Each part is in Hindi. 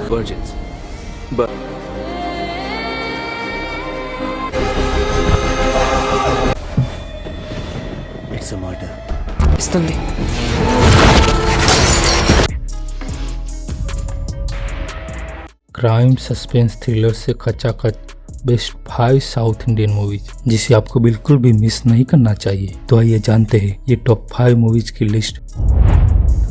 virgins. But it's a murder. ఇస్తుంది. क्राइम सस्पेंस थ्रिलर से खचाखच बेस्ट 5 साउथ इंडियन मूवीज जिसे आपको बिल्कुल भी मिस नहीं करना चाहिए। तो आइए जानते हैं ये टॉप 5 मूवीज की लिस्ट।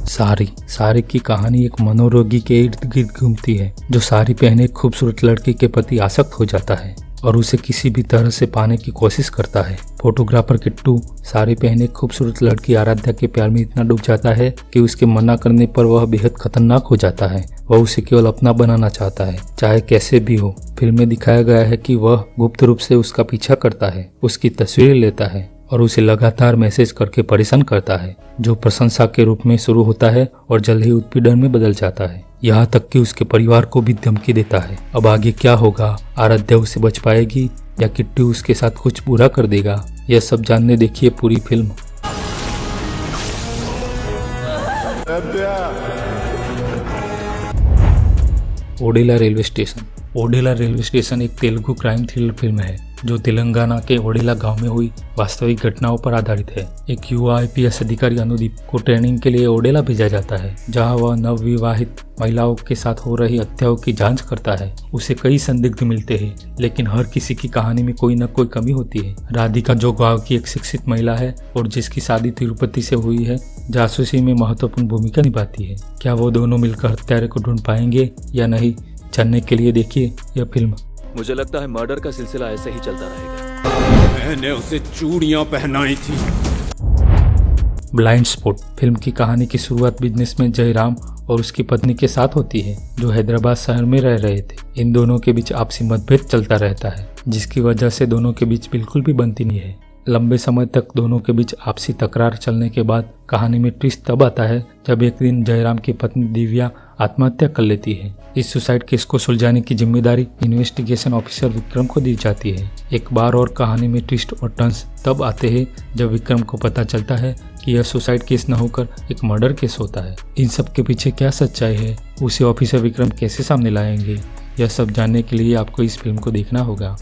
सारी की कहानी एक मनोरोगी के इर्द गिर्द घूमती है जो साड़ी पहने एक खूबसूरत लड़की के प्रति आसक्त हो जाता है और उसे किसी भी तरह से पाने की कोशिश करता है। फोटोग्राफर किट्टू साड़ी पहने एक खूबसूरत लड़की आराध्या के प्यार में इतना डूब जाता है कि उसके मना करने पर वह बेहद खतरनाक हो जाता है। वह उसे केवल अपना बनाना चाहता है, चाहे कैसे भी हो। फिल्म में दिखाया गया है कि वह गुप्त रूप से उसका पीछा करता है, उसकी तस्वीरें लेता है और उसे लगातार मैसेज करके परेशान करता है, जो प्रशंसा के रूप में शुरू होता है और जल्द ही उत्पीड़न में बदल जाता है, यहाँ तक कि उसके परिवार को भी धमकी देता है। अब आगे क्या होगा? आराध्या उसे बच पाएगी या किट्टू उसके साथ कुछ बुरा कर देगा? यह सब जानने देखिए पूरी film. Odela railway station. Odela railway station एक तेलुगु क्राइम थ्रिलर फिल्म है जो तेलंगाना के ओडेला गांव में हुई वास्तविक घटनाओं पर आधारित है। एक युवा IPS अधिकारी अनुदीप को ट्रेनिंग के लिए ओडेला भेजा जाता है, जहां वह नवविवाहित महिलाओं के साथ हो रही हत्याओं की जांच करता है। उसे कई संदिग्ध मिलते हैं, लेकिन हर किसी की कहानी में कोई न कोई कमी होती है। राधिका जो गाँव की एक शिक्षित महिला है और जिसकी शादी तिरुपति से हुई है, जासूसी में महत्वपूर्ण भूमिका निभाती है। क्या वो दोनों मिलकर हत्यारे को ढूंढ पाएंगे या नहीं, जानने के लिए देखिए यह फिल्म। मुझे लगता है मर्डर का सिलसिला ऐसे ही चलता रहेगा। मैंने उसे चूड़ियां पहनाई थी। Blind spot. फिल्म की कहानी की शुरुआत बिजनेसमैन जयराम और उसकी पत्नी के साथ होती है, जो हैदराबाद शहर में रह रहे थे। इन दोनों के बीच आपसी मतभेद चलता रहता है, जिसकी वजह से दोनों के बीच बिल्कुल भी बनती नहीं है। लंबे समय तक दोनों के बीच आपसी तकरार चलने के बाद कहानी में ट्विस्ट तब आता है जब एक दिन जयराम की पत्नी दिव्या आत्महत्या कर लेती है। इस सुसाइड केस को सुलझाने की जिम्मेदारी इन्वेस्टिगेशन ऑफिसर विक्रम को दी जाती है। एक बार और कहानी में ट्विस्ट और टर्न्स तब आते हैं जब विक्रम को पता चलता है कि यह सुसाइड केस न होकर एक मर्डर केस होता है। इन सब के पीछे क्या सच्चाई है, उसे ऑफिसर विक्रम कैसे सामने लाएंगे, यह सब जानने के लिए आपको इस फिल्म को देखना होगा।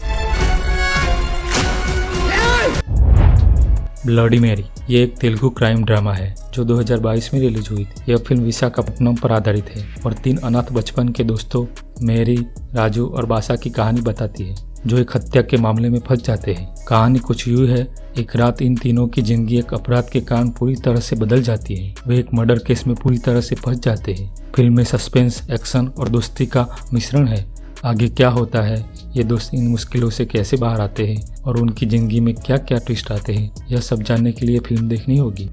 Bloody Mary. ये एक तेलुगु क्राइम ड्रामा है जो 2022 में रिलीज हुई थी। यह फिल्म विशाखापट्टनम पर आधारित है और 3 अनाथ बचपन के दोस्तों मैरी, राजू और बासा की कहानी बताती है, जो एक हत्या के मामले में फंस जाते हैं। कहानी कुछ यूं है, एक रात इन तीनों की जिंदगी एक अपराध के कारण पूरी तरह से बदल जाती है। वे एक मर्डर केस में पूरी तरह से फंस जाते हैं। फिल्म में सस्पेंस, एक्शन और दोस्ती का मिश्रण है। आगे क्या होता है, ये दोस्त इन मुश्किलों से कैसे बाहर आते हैं और उनकी जिंदगी में क्या क्या ट्विस्ट आते हैं, यह सब जानने के लिए फिल्म देखनी होगी।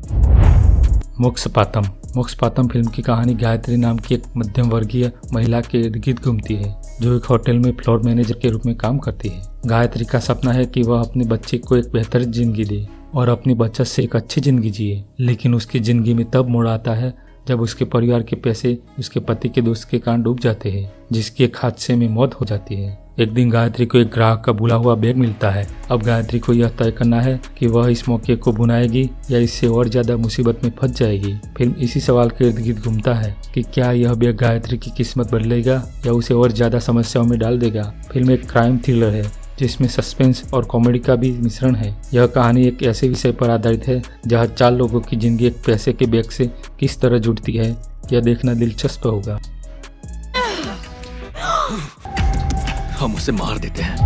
मोक्षपातम। मोक्षपातम फिल्म की कहानी गायत्री नाम की एक मध्यम वर्गीय महिला के इर्द गिर्द घूमती है, जो एक होटल में फ्लोर मैनेजर के रूप में काम करती है। गायत्री का सपना है कि वह अपने बच्चे को एक बेहतर जिंदगी दे और अपनी बचत से एक अच्छी जिंदगी जिए, लेकिन उसकी जिंदगी में तब मोड़ आता है जब उसके परिवार के पैसे उसके पति के दोस्त के कारण डूब जाते हैं, जिसकी एक हादसे में मौत हो जाती है। एक दिन गायत्री को एक ग्राहक का भुला हुआ बैग मिलता है। अब गायत्री को यह तय करना है कि वह इस मौके को भुनाएगी या इससे और ज्यादा मुसीबत में फंस जाएगी। फिल्म इसी सवाल के इर्द गिर्द घूमता है कि क्या यह बैग गायत्री की किस्मत बदलेगा या उसे और ज्यादा समस्याओं में डाल देगा। फिल्म एक क्राइम थ्रिलर है जिसमें सस्पेंस और कॉमेडी का भी मिश्रण है। यह कहानी एक ऐसे विषय पर आधारित है जहां 4 लोगों की जिंदगी एक पैसे के बैग से किस तरह जुड़ती है। यह देखना दिलचस्प होगा। हम उसे मार देते हैं।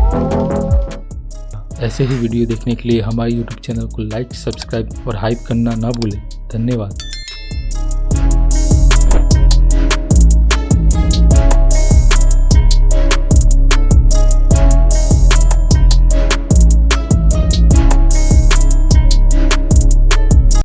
ऐसे ही वीडियो देखने के लिए हमारे YouTube चैनल को लाइक, सब्सक्राइब और हाइप करना ना भूलें। धन्यवाद।